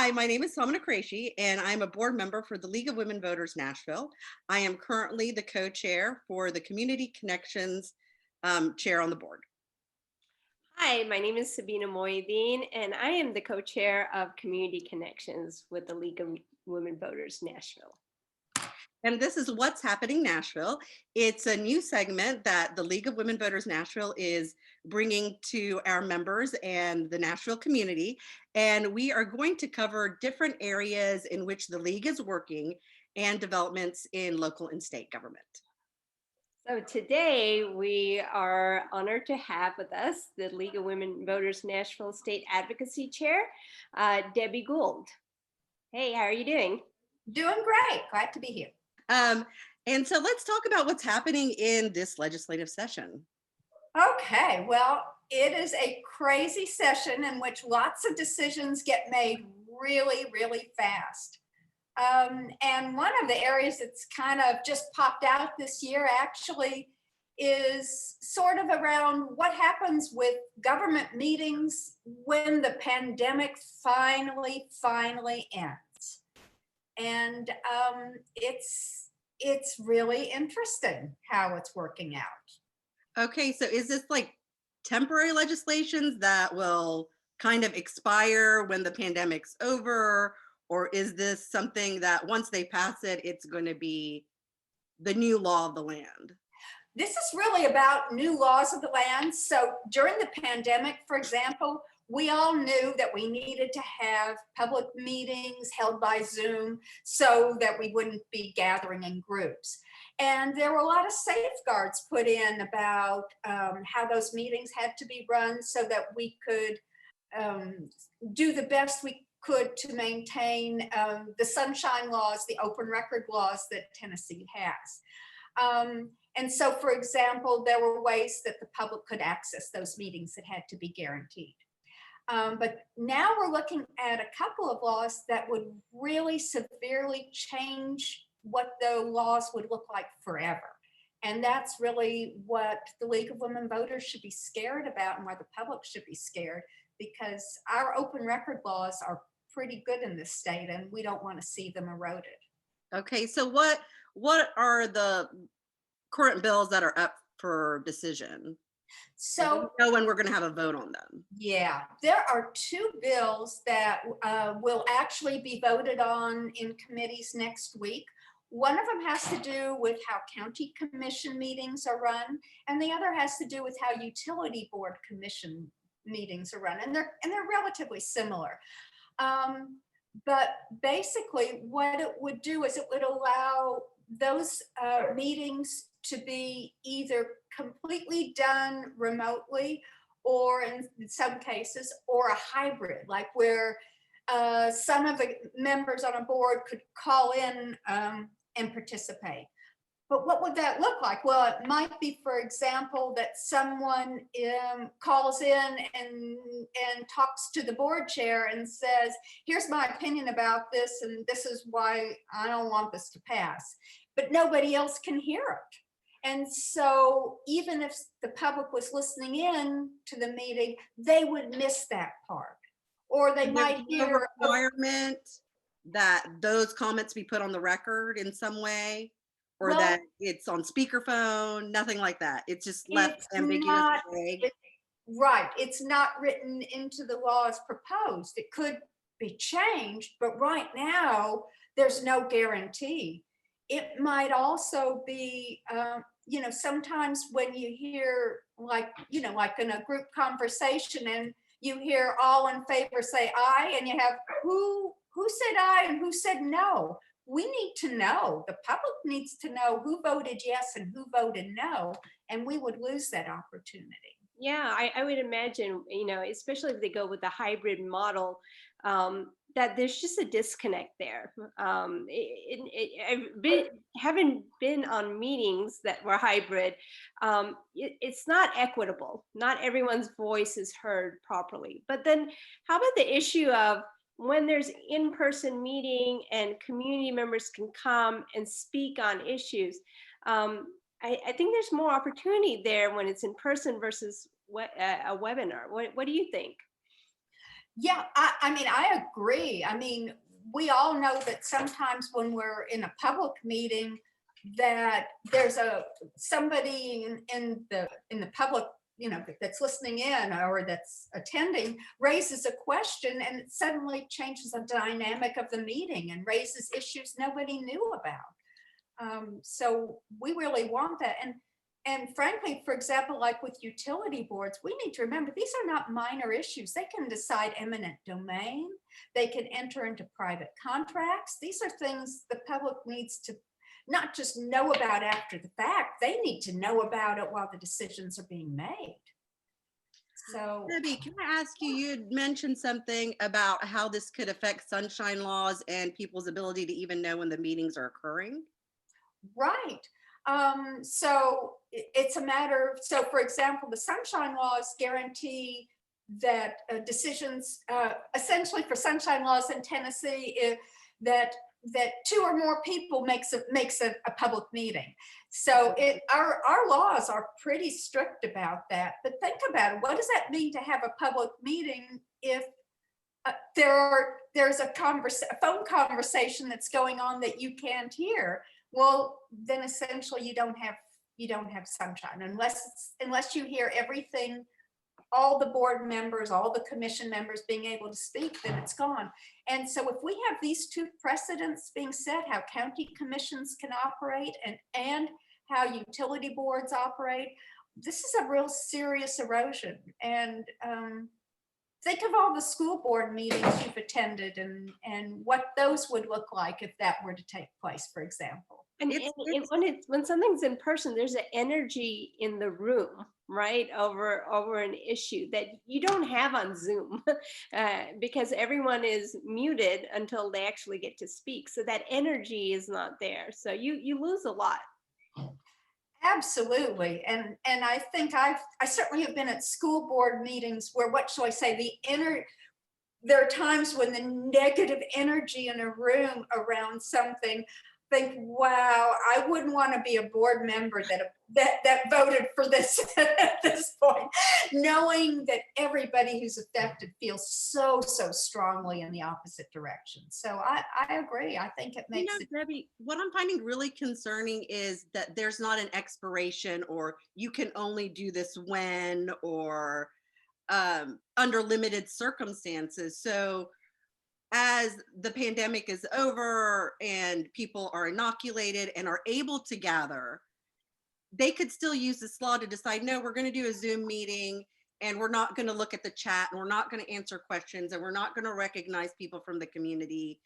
Hi, my name is Samana Qureshi, and I'm a board member for the League of Women Voters Nashville. I am currently the co-chair for the Community Connections chair on the board. Hi, my name is Sabina Moyedin, and I am the co-chair of Community Connections with the League of Women Voters Nashville. And this is What's Happening Nashville. It's a new segment that the League of Women Voters Nashville is bringing to our members and the Nashville community. And we are going to cover different areas in which the League is working and developments in local and state government. So today we are honored to have with us the League of Women Voters Nashville State Advocacy Chair, Debby Gould. Hey, how are you doing? Doing great. Glad to be here. And so let's talk about what's happening in this legislative session. Okay, well, it is a crazy session in which lots of decisions get made really, really fast. And one of the areas that's kind of just popped out this year actually is sort of around what happens with government meetings when the pandemic finally ends. And it's really interesting how it's working out. Okay, so is this like temporary legislations that will kind of expire when the pandemic's over? Or is this something that once they pass it, it's going to be the new law of the land? This is really about new laws of the land. So during the pandemic, for example, we all knew that we needed to have public meetings held by Zoom so that we wouldn't be gathering in groups. And there were a lot of safeguards put in about how those meetings had to be run so that we could do the best we could to maintain the sunshine laws, the open record laws that Tennessee has. And so, for example, there were ways that the public could access those meetings that had to be guaranteed. But now we're looking at a couple of laws that would really severely change what the laws would look like forever. And that's really what the League of Women Voters should be scared about and why the public should be scared, because our open record laws are pretty good in this state and we don't want to see them eroded. Okay, so what are the current bills that are up for decision? So know when we're going to have a vote on them. Yeah, there are two bills that will actually be voted on in committees next week. One of them has to do with how county commission meetings are run, and the other has to do with how utility board commission meetings are run, and they're relatively similar. But basically, what it would do is it would allow those meetings to be either completely done remotely, or in some cases, or a hybrid, like where some of the members on a board could call in and participate. But what would that look like? Well, it might be, for example, that someone calls in and talks to the board chair and says, here's my opinion about this, and this is why I don't want this to pass. But nobody else can hear it. And so even if the public was listening in to the meeting, they would miss that part. Or they might hear a requirement that those comments be put on the record in some way, or that it's on speakerphone, nothing like that. It's just left ambiguous. Right. It's not written into the law as proposed. It could be changed, but right now there's no guarantee. It might also be, sometimes when you hear like in a group conversation and you hear all in favor say aye, and you have who said aye and who said no. We need to know, the public needs to know who voted yes and who voted no, and we would lose that opportunity. Yeah, I would imagine, especially if they go with the hybrid model, that there's just a disconnect there. Having been on meetings that were hybrid, it's not equitable. Not everyone's voice is heard properly. But then how about the issue of when there's in-person meeting and community members can come and speak on issues? I think there's more opportunity there when it's in person versus a webinar. What do you think? Yeah, I mean, I agree. I mean, we all know that sometimes when we're in a public meeting, that there's somebody in the public, that's listening in or that's attending, raises a question, and it suddenly changes the dynamic of the meeting and raises issues nobody knew about. So we really want that. And frankly, for example, like with utility boards, we need to remember these are not minor issues. They can decide eminent domain. They can enter into private contracts. These are things the public needs to not just know about after the fact, they need to know about it while the decisions are being made. So, Debbie, can I ask you, you had mentioned something about how this could affect sunshine laws and people's ability to even know when the meetings are occurring? right. So it's a matter of, so for example, the sunshine laws guarantee that decisions, essentially for sunshine laws in Tennessee, that two or more people makes a public meeting. So our laws are pretty strict about that. But think about it. What does that mean to have a public meeting if there's a phone conversation that's going on that you can't hear? Well, then essentially you don't have sunshine unless you hear everything, all the board members, all the commission members being able to speak, then it's gone. And so if we have these two precedents being set, how county commissions can operate and how utility boards operate, this is a real serious erosion. And think of all the school board meetings you've attended and what those would look like if that were to take place, for example. And when something's in person, there's an energy in the room, right, over an issue that you don't have on Zoom because everyone is muted until they actually get to speak. So that energy is not there. So you lose a lot. Absolutely. And I think I certainly have been at school board meetings where, what shall I say, there are times when the negative energy in a room around something, think, wow, I wouldn't want to be a board member that voted for this at this point, knowing that everybody who's affected feels so strongly in the opposite direction. So I agree. I think it makes it. Debbie, what I'm finding really concerning is that there's not an expiration, or you can only do this when, or under limited circumstances. So as the pandemic is over and people are inoculated and are able to gather, they could still use this law to decide, no, we're going to do a Zoom meeting and we're not going to look at the chat and we're not going to answer questions and we're not going to recognize people from the community.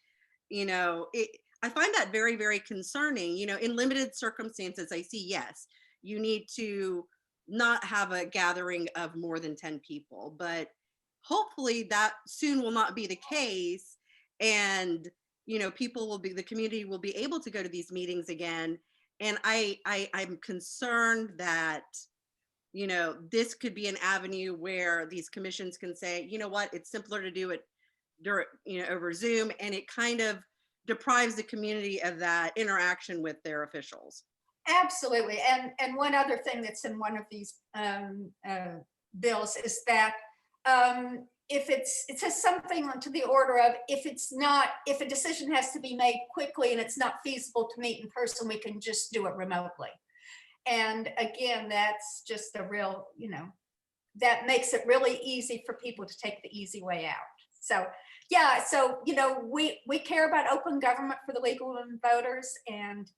I find that very, very concerning. In limited circumstances, I see, yes, you need to not have a gathering of more than 10 people, but hopefully that soon will not be the case. And, the community will be able to go to these meetings again. And I'm concerned that, this could be an avenue where these commissions can say, you know what, it's simpler to do it over Zoom, and it kind of deprives the community of that interaction with their officials. Absolutely. And one other thing that's in one of these bills is that it says something to the order of, if a decision has to be made quickly and it's not feasible to meet in person, we can just do it remotely. And again, that's just a real, that makes it really easy for people to take the easy way out. So yeah, so we care about open government for the League of Women Voters, and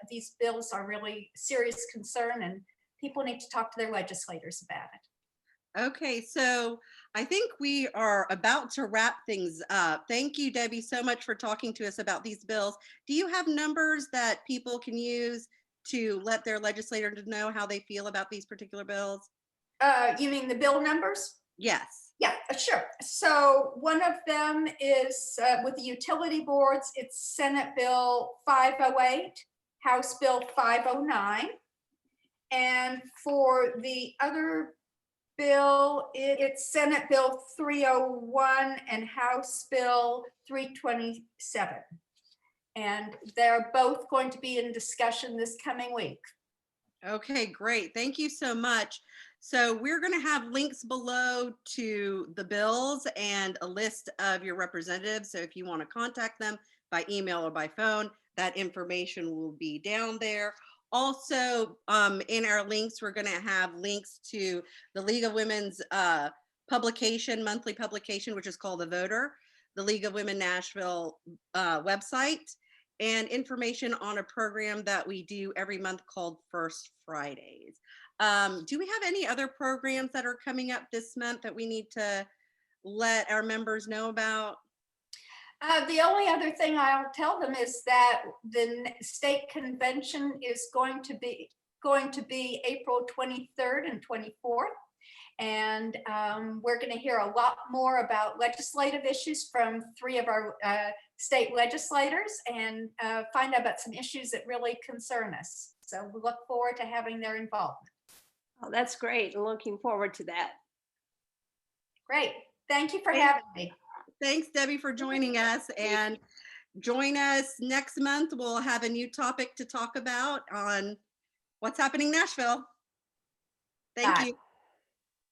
these bills are really serious concern, and people need to talk to their legislators about it. Okay, so I think we are about to wrap things up. Thank you, Debbie, so much for talking to us about these bills. Do you have numbers that people can use to let their legislators know how they feel about these particular bills? You mean the bill numbers? Yes. Yeah, sure. So one of them is with the utility boards, it's Senate Bill 508, House Bill 509. And for the other bill, it's Senate Bill 301 and House Bill 327. And they're both going to be in discussion this coming week. Okay, great. Thank you so much. So we're going to have links below to the bills and a list of your representatives. So if you want to contact them by email or by phone, that information will be down there. Also, in our links, we're going to have links to the League of Women's publication, monthly publication, which is called The Voter, the League of Women Nashville website, and information on a program that we do every month called First Fridays. Do we have any other programs that are coming up this month that we need to let our members know about? The only other thing I'll tell them is that the state convention is going to be April 23rd and 24th. And we're going to hear a lot more about legislative issues from 3 of our state legislators and find out about some issues that really concern us. So we look forward to having their involvement. Oh, that's great. Looking forward to that. Great. Thank you for having me. Thanks, Debbie, for joining us, and join us next month. We'll have a new topic to talk about on what's happening in Nashville. Thank Bye. you.